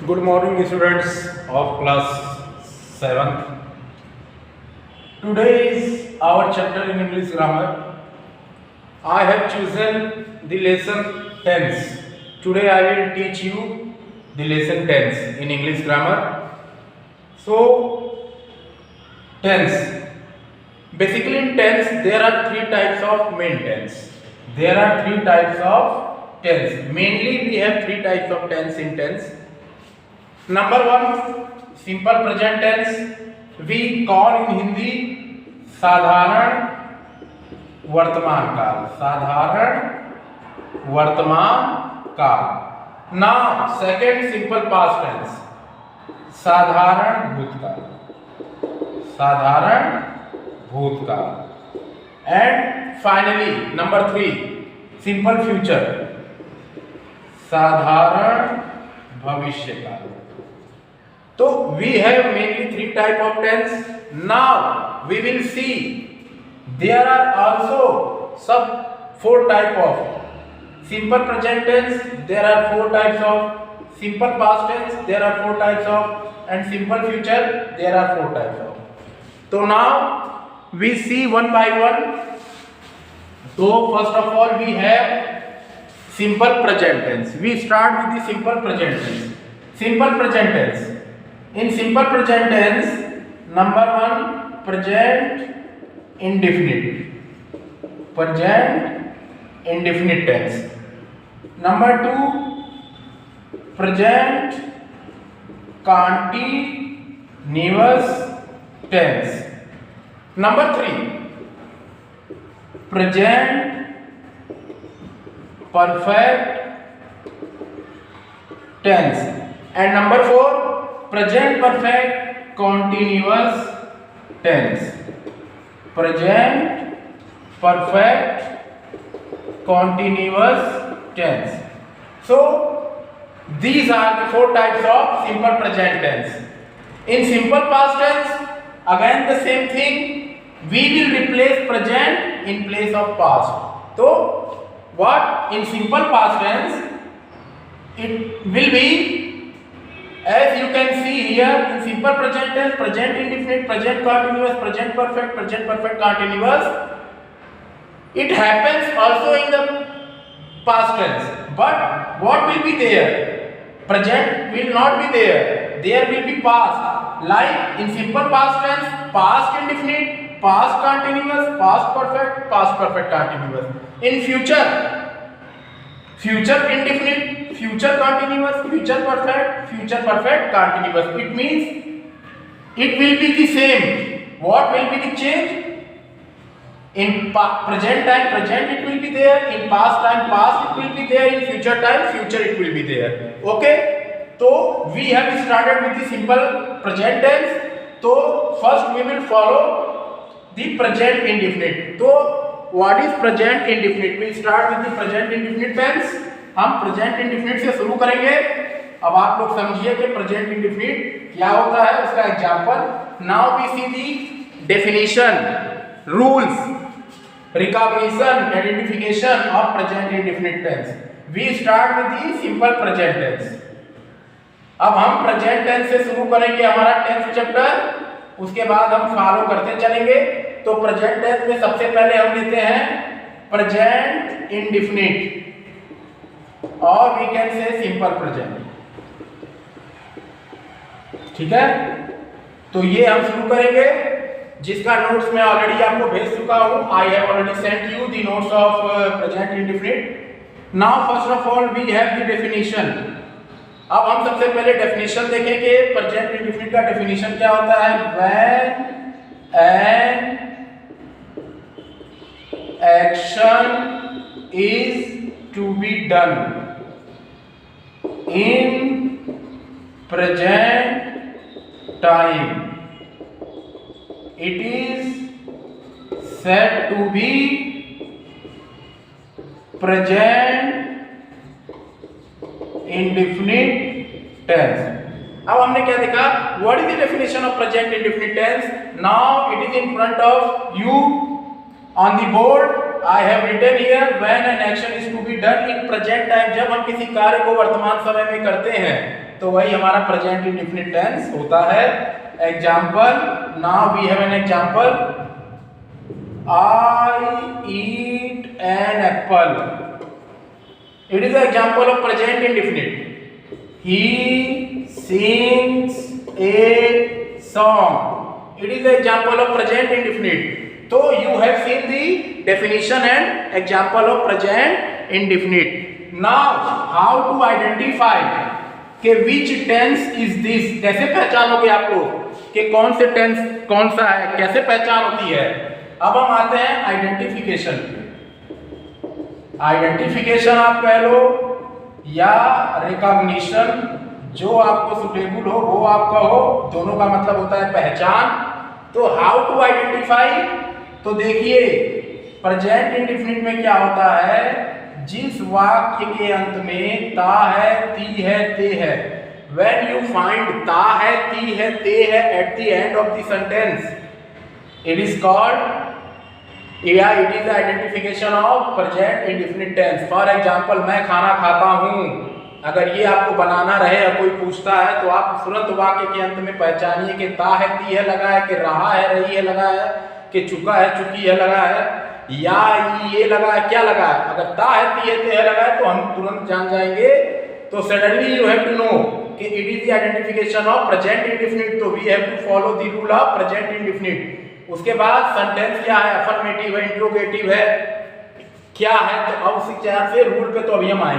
Good morning, students of class 7th. Today is our chapter in English grammar. I have chosen the lesson tense. Today I will teach you the lesson tense in English grammar. So, tense. Basically, in tense there are three types of main tense. There are three types of tense. Mainly, we have three types of tense in tense. Number one, simple present tense. We call in Hindi साधारण वर्तमान काल. साधारण वर्तमान काल. Now, second simple past tense. साधारण भूतकाल. साधारण भूतकाल. And finally, number three, simple future. साधारण भविष्यकाल. So we have mainly three type of tense. Now we will see there are also some four type of simple present tense. There are four types of simple past tense. There are four types of and simple future. There are four types of. So now we see one by one. So first of all we have simple present tense. We start with the simple present tense. Simple present tense. In simple present tense, number one, present indefinite. Present indefinite tense. Number two, present continuous tense. Number three, present perfect tense. And number four, present perfect continuous tense. Present perfect continuous tense. So these are the four types of simple present tense. In simple past tense, again the same thing. We will replace present in place of past. So what in simple past tense, it will be, as you can see here, in simple present tense, present indefinite, present continuous, present perfect continuous. It happens also in the past tense. But what will be there? Present will not be there. There will be past. Like in simple past tense, past indefinite, past continuous, past perfect continuous. In future, future indefinite, future continuous, future perfect continuous. It means it will be the same. What will be the change? In present time, present it will be there. In past time, past it will be there. In future time, future it will be there. Okay? So we have started with the simple present tense. So first we will follow the present indefinite. So what is present indefinite? We will start with the present indefinite tense. हम present indefinite से शुरू करेंगे. अब आप लोग समझिए कि present indefinite क्या होता है, उसका example. Now we see the definition, rules, recognition, identification of present indefinite tense. We start with the simple present tense. अब हम प्रेजेंट टेंस से शुरू करेंगे हमारा टेंस चैप्टर. उसके बाद हम फॉलो करते चलेंगे. तो प्रेजेंट टेंस में सबसे पहले हम लेते हैं प्रेजेंट इंडेफिनिट, और we can say simple present. ठीक है, तो ये हम शुरू करेंगे, जिसका नोट्स मैं ऑलरेडी आपको भेज चुका हूं. I have already sent you the notes of present indefinite. Now first of all we have the definition. अब हम सबसे पहले डेफिनेशन देखेंगे. प्रेजेंट इंडेफिनिट का डेफिनेशन क्या होता है? When an action is to be done in present time, it is said to be present indefinite tense. अब हमने क्या देखा? What is the definition of present indefinite tense? Now it is in front of you on the board. I have written here when an action is to be done in present time. जब हम किसी कार्य को वर्तमान समय में करते हैं तो वही हमारा प्रेजेंट इंडेफिनिट टेंस होता है। Example, now we have an example, I eat an apple. It is an example of present indefinite. He sings a song. It is an example of present indefinite. So you have seen the definition and example of present indefinite. Now how to identify कि which tense is this? कैसे पहचानोगे आप लोग कि कौन से tense कौन सा है, कैसे पहचान होती है? अब हम आते हैं आइडेंटिफिकेशन पे। आइडेंटिफिकेशन आप कह लो या रिकॉग्निशन, जो आपको सुटेबल हो वो आप कहो, दोनों का मतलब होता है पहचान। तो हाउ टू आइडेंटिफाई, तो देखिए प्रेजेंट इंडेफिनिट में क्या होता है, जिस वाक्य के अंत में ता है, ती है, ते है, व्हेन यू फाइंड ता है, ती है, ते है at the end of the sentence, it is called, yeah, it is the identification of present indefinite tense. For example, मैं खाना खाता हूँ, अगर ये आपको बनाना रहे या कोई पूछता है तो आप तुरंत वाक्य के अंत में पहचानिए कि ता है, ती है लगा है, कि रहा है, रही है लगा है, कि चुका है, चुकी है लगा है, या ये लगा है, क्या लगा है। अगर ता है, ती है, ते है लगा है तो हम तुरंत जान जाएंगे। तो suddenly you have to know कि it is the identification of present indefinite, तो we have to follow the rule of present indefinite. उसके बाद सेंटेंस क्या है, अफर्मेटिव है, इंट्रोगेटिव है, क्या है, तो अब उसी तरह से रूल पे तो अभी हम आएंगे।